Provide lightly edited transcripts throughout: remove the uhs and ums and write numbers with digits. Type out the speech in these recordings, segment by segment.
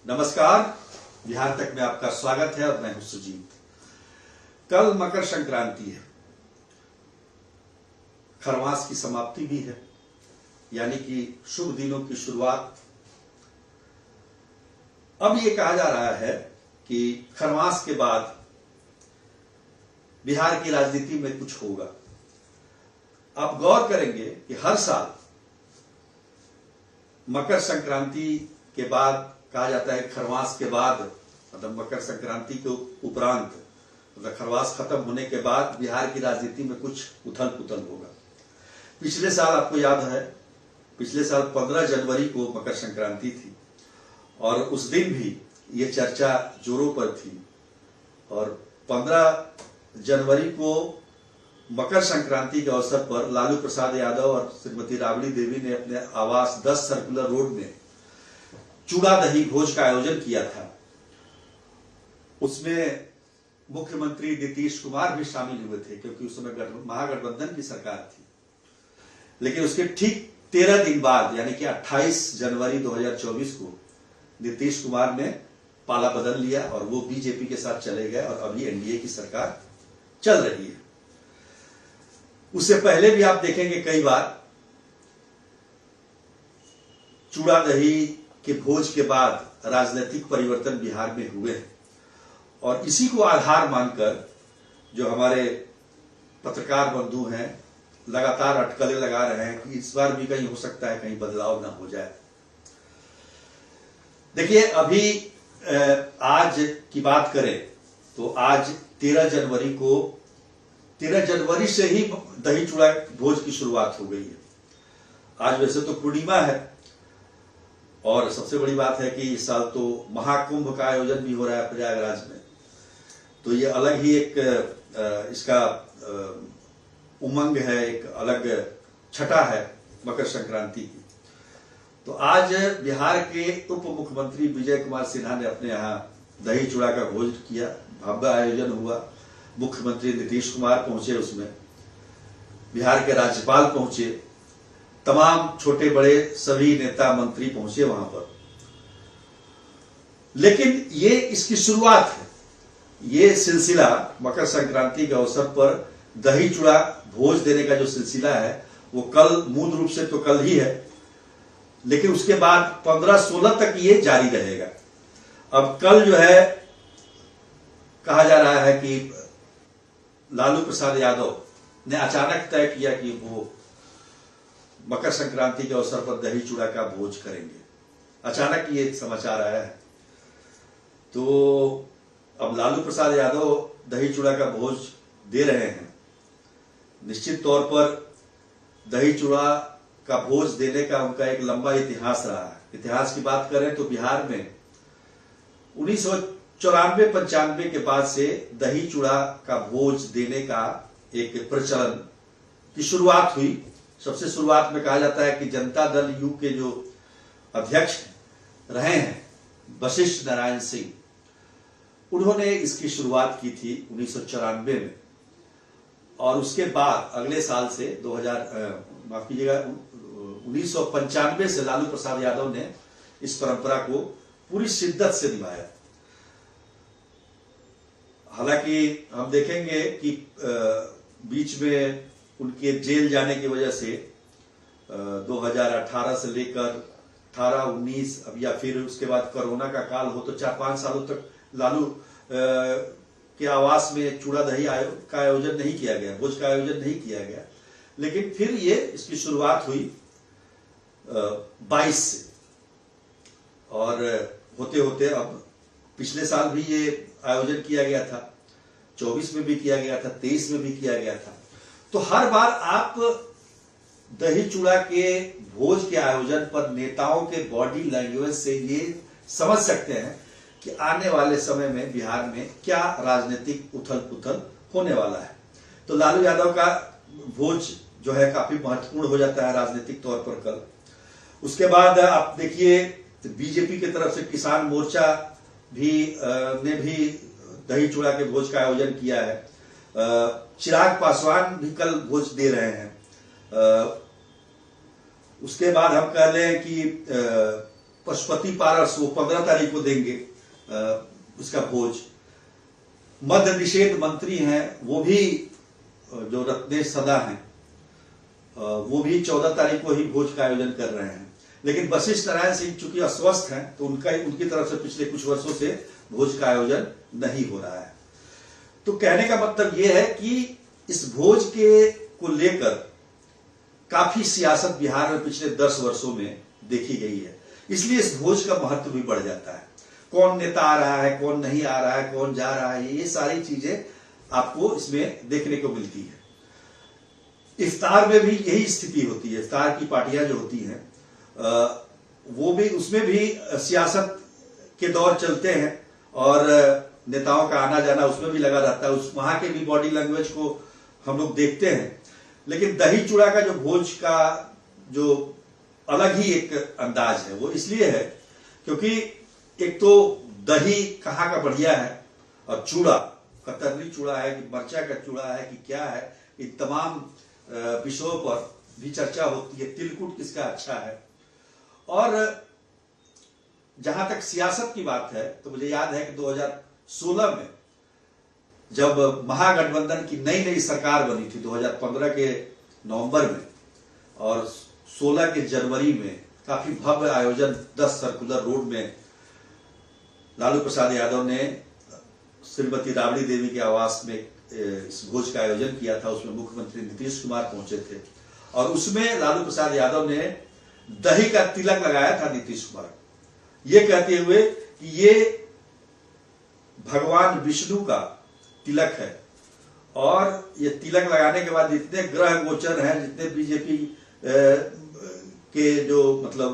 नमस्कार, बिहार तक में आपका स्वागत है और मैं हूं सुजीत। कल मकर संक्रांति है, खरवास की समाप्ति भी है, यानी कि शुभ दिनों की शुरुआत। अब ये कहा जा रहा है कि खरवास के बाद बिहार की राजनीति में कुछ होगा। आप गौर करेंगे कि हर साल मकर संक्रांति के बाद कहा जाता है, खरवास के बाद मतलब मकर संक्रांति के उपरांत मतलब खरवास खत्म होने के बाद बिहार की राजनीति में कुछ उथल पुथल होगा। पिछले साल आपको याद है, पिछले साल 15 जनवरी को मकर संक्रांति थी और उस दिन भी ये चर्चा जोरों पर थी। और 15 जनवरी को मकर संक्रांति के अवसर पर लालू प्रसाद यादव और श्रीमती राबड़ी देवी ने अपने आवास 10 सर्कुलर रोड में चूड़ा दही भोज का आयोजन किया था। उसमें मुख्यमंत्री नीतीश कुमार भी शामिल हुए थे, क्योंकि उस समय महागठबंधन की सरकार थी। लेकिन उसके ठीक 13 दिन बाद यानी कि 28 जनवरी 2024 को नीतीश कुमार ने पाला बदल लिया और वो बीजेपी के साथ चले गए और अभी एनडीए की सरकार चल रही है। उससे पहले भी आप देखेंगे कई बार चूड़ा दही के भोज के बाद राजनीतिक परिवर्तन बिहार में हुए हैं। और इसी को आधार मानकर जो हमारे पत्रकार बंधु हैं लगातार अटकलें लगा रहे हैं कि इस बार भी कहीं हो सकता है कहीं बदलाव ना हो जाए। देखिए, अभी आज की बात करें तो आज 13 जनवरी से ही दही चूड़ा भोज की शुरुआत हो गई है। आज वैसे तो पूर्णिमा है और सबसे बड़ी बात है कि इस साल तो महाकुंभ का आयोजन भी हो रहा है प्रयागराज में। तो ये अलग ही एक इसका उमंग है, एक अलग छटा है मकर संक्रांति की। तो आज बिहार के उप मुख्यमंत्री विजय कुमार सिन्हा ने अपने यहाँ दही चूड़ा का भोज किया, भव्य आयोजन हुआ। मुख्यमंत्री नीतीश कुमार पहुंचे, उसमें बिहार के राज्यपाल पहुंचे, तमाम छोटे बड़े सभी नेता मंत्री पहुंचे वहां पर। लेकिन ये इसकी शुरुआत है। ये सिलसिला मकर संक्रांति के अवसर पर दही चूड़ा भोज देने का जो सिलसिला है वो कल, मूल रूप से तो कल ही है, लेकिन उसके बाद 15-16 तक ये जारी रहेगा। अब कल जो है कहा जा रहा है कि लालू प्रसाद यादव ने अचानक तय किया कि वो मकर संक्रांति के अवसर पर दही चूड़ा का भोज करेंगे। अचानक ये समाचार आया है। तो अब लालू प्रसाद यादव दही चूड़ा का भोज दे रहे हैं। निश्चित तौर पर दही चूड़ा का भोज देने का उनका एक लंबा इतिहास रहा है। इतिहास की बात करें तो बिहार में 1994-95 के बाद से दही चूड़ा का भोज देने का एक प्रचलन की शुरुआत हुई। सबसे शुरुआत में कहा जाता है कि जनता दल यू के जो अध्यक्ष रहे हैं वशिष्ठ नारायण सिंह, उन्होंने इसकी शुरुआत की थी 1994 में। और उसके बाद अगले साल से 1995 से लालू प्रसाद यादव ने इस परंपरा को पूरी शिद्दत से निभाया। हालांकि हम देखेंगे कि बीच में उनके जेल जाने की वजह से 2018 से लेकर 18-19 अब या फिर उसके बाद कोरोना का काल हो तो 4-5 सालों तक लालू के आवास में चूड़ा दही का आयोजन नहीं किया गया, भोज का आयोजन नहीं किया गया। लेकिन फिर ये इसकी शुरुआत हुई 22 से और होते होते अब पिछले साल भी ये आयोजन किया गया था, 24 में भी किया गया था, 23 में भी किया गया था। तो हर बार आप दही चूड़ा के भोज के आयोजन पर नेताओं के बॉडी लैंग्वेज से ये समझ सकते हैं कि आने वाले समय में बिहार में क्या राजनीतिक उथल पुथल होने वाला है। तो लालू यादव का भोज जो है काफी महत्वपूर्ण हो जाता है राजनीतिक तौर पर कल। उसके बाद आप देखिए बीजेपी की तरफ से किसान मोर्चा भी ने भी दही चूड़ा के भोज का आयोजन किया है। चिराग पासवान भी कल भोज दे रहे हैं। उसके बाद हम कह लें कि पशुपति पारस वो 15 तारीख को देंगे उसका भोज। मद्य निषेध मंत्री हैं वो भी जो रत्नेश सदा हैं वो भी 14 तारीख को ही भोज का आयोजन कर रहे हैं। लेकिन वशिष्ठ नारायण सिंह चूंकि अस्वस्थ हैं तो उनकी तरफ से पिछले कुछ वर्षों से भोज का आयोजन नहीं हो रहा है। तो कहने का मतलब यह है कि इस भोज को लेकर काफी सियासत बिहार में पिछले 10 वर्षों में देखी गई है, इसलिए इस भोज का महत्व भी बढ़ जाता है। कौन नेता आ रहा है, कौन नहीं आ रहा है, कौन जा रहा है, ये सारी चीजें आपको इसमें देखने को मिलती है। इफ्तार में भी यही स्थिति होती है। इफ्तार की पार्टियां जो होती हैं वो भी, उसमें भी सियासत के दौर चलते हैं और नेताओं का आना जाना उसमें भी लगा रहता है। उस वहां के भी बॉडी लैंग्वेज को हम लोग देखते हैं। लेकिन दही चूड़ा का जो भोज का जो अलग ही एक अंदाज है वो इसलिए है क्योंकि एक तो दही कहाँ का बढ़िया है और चूड़ा कतरनी चूड़ा है कि मरचा का चूड़ा है कि क्या है, इन तमाम विषयों पर भी चर्चा होती है। तिलकुट किसका अच्छा है। और जहां तक सियासत की बात है तो मुझे याद है कि 2016 में जब महागठबंधन की नई सरकार बनी थी 2015 के नवंबर में और 16 के जनवरी में काफी भव्य आयोजन 10 सर्कुलर रोड में लालू प्रसाद यादव ने श्रीमती राबड़ी देवी के आवास में इस भोज का आयोजन किया था। उसमें मुख्यमंत्री नीतीश कुमार पहुंचे थे और उसमें लालू प्रसाद यादव ने दही का तिलक लगाया था नीतीश कुमार, ये कहते हुए कि ये भगवान विष्णु का तिलक है और ये तिलक लगाने के बाद जितने ग्रह गोचर हैं, जितने बीजेपी के जो मतलब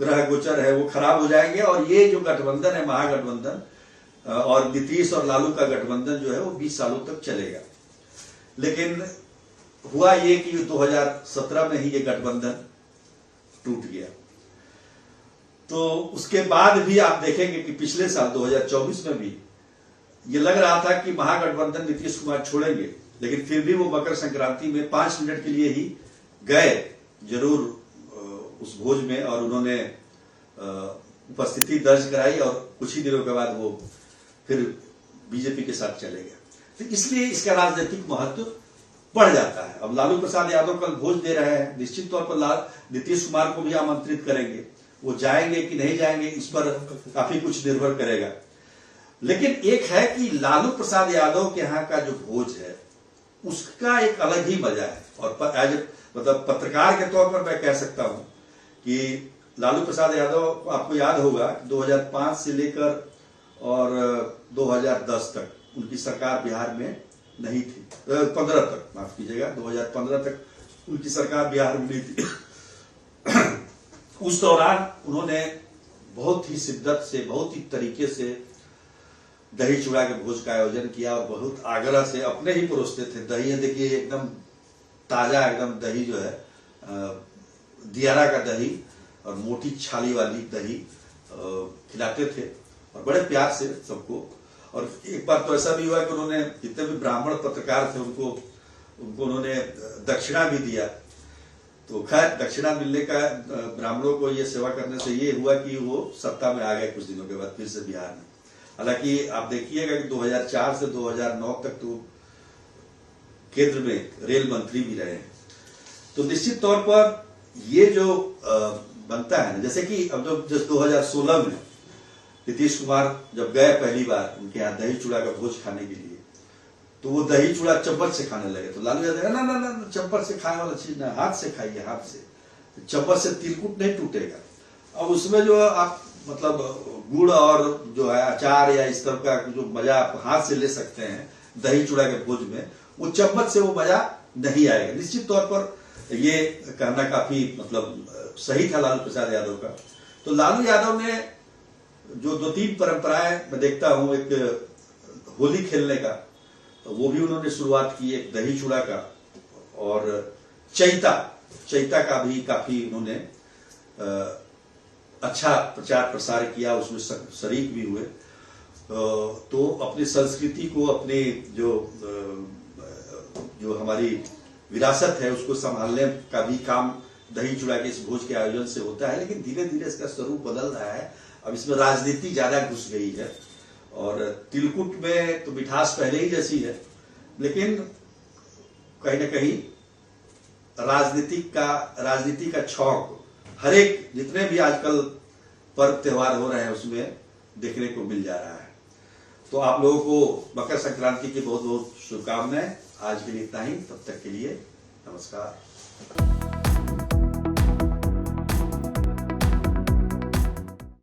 ग्रह गोचर है वो खराब हो जाएंगे और ये जो गठबंधन है महागठबंधन और नीतीश और लालू का गठबंधन जो है वो 20 सालों तक चलेगा। लेकिन हुआ ये कि 2017 में ही ये गठबंधन टूट गया। तो उसके बाद भी आप देखेंगे कि पिछले साल 2024 में भी ये लग रहा था कि महागठबंधन नीतीश कुमार छोड़ेंगे, लेकिन फिर भी वो मकर संक्रांति में 5 मिनट के लिए ही गए जरूर उस भोज में और उन्होंने उपस्थिति दर्ज कराई और कुछ ही दिनों के बाद वो फिर बीजेपी के साथ चले गए। तो इसलिए इसका राजनीतिक महत्व बढ़ जाता है। अब लालू प्रसाद यादव कल भोज दे रहे हैं, निश्चित तौर पर नीतीश कुमार को भी आमंत्रित करेंगे। वो जाएंगे कि नहीं जाएंगे इस पर काफी कुछ निर्भर करेगा। लेकिन एक है कि लालू प्रसाद यादव के यहाँ का जो भोज है उसका एक अलग ही मजा है। और एज मतलब पत्रकार के तौर पर मैं कह सकता हूं कि लालू प्रसाद यादव, आपको याद होगा 2005 से लेकर और 2010 तक उनकी सरकार बिहार में नहीं थी, 15 तक माफ कीजिएगा, 2015 तक उनकी सरकार बिहार में नहीं थी। उस दौरान उन्होंने बहुत ही शिद्दत से, बहुत ही तरीके से दही चूड़ा के भोज का आयोजन किया और बहुत आग्रह से अपने ही परोसते थे। दही है देखिए एकदम ताजा, एकदम दही जो है दियारा का दही और मोटी छाली वाली दही खिलाते थे और बड़े प्यार से सबको। और एक बार तो ऐसा भी हुआ कि उन्होंने जितने भी ब्राह्मण पत्रकार थे उनको उन्होंने दक्षिणा भी दिया। तो खैर दक्षिणा मिलने का ब्राह्मणों को ये सेवा करने से ये हुआ कि वो सत्ता में आ गए कुछ दिनों के बाद फिर से बिहार में। हालांकि आप देखिएगा कि 2004 से 2009 तक तो केंद्र में रेल मंत्री भी रहे हैं। तो निश्चित तौर पर ये जो बनता है, जैसे कि अब जो 2016 में नीतीश कुमार जब गए पहली बार उनके यहाँ दही चूड़ा का भोज खाने के लिए, तो वो दही चूड़ा चम्मच से खाने लगे। तो लालू यादव ना ना ना चम्मच से खाने वाला चीज ना, हाथ से खाइए, हाथ से। तो चम्मच से तिलकुट नहीं टूटेगा। अब उसमें जो आप मतलब गुड़ और जो है अचार या इस तरह का जो मजा आप हाथ से ले सकते हैं दही चूड़ा के भोज में, वो चम्मच से वो मजा नहीं आएगा। निश्चित तौर पर ये कहना काफी मतलब सही था लालू प्रसाद यादव का। तो लालू यादव ने जो 2-3 परंपराएं मैं देखता हूं, एक होली खेलने का, तो वो भी उन्होंने शुरुआत की, एक दही चूड़ा का, और चैता का भी काफी उन्होंने अच्छा प्रचार प्रसार किया, उसमें शरीक भी हुए। तो अपनी संस्कृति को, अपने जो हमारी विरासत है उसको संभालने का भी काम दही चूड़ा के इस भोज के आयोजन से होता है, लेकिन धीरे धीरे इसका स्वरूप बदल रहा है। अब इसमें राजनीति ज्यादा घुस गई है, और तिलकुट में तो मिठास पहले ही जैसी है, लेकिन कहीं ना कहीं राजनीति का छौक हर एक जितने भी आजकल पर्व त्योहार हो रहे हैं उसमें देखने को मिल जा रहा है। तो आप लोगों को मकर संक्रांति की बहुत बहुत शुभकामनाएं। आज के लिए इतना ही, तब तक के लिए नमस्कार।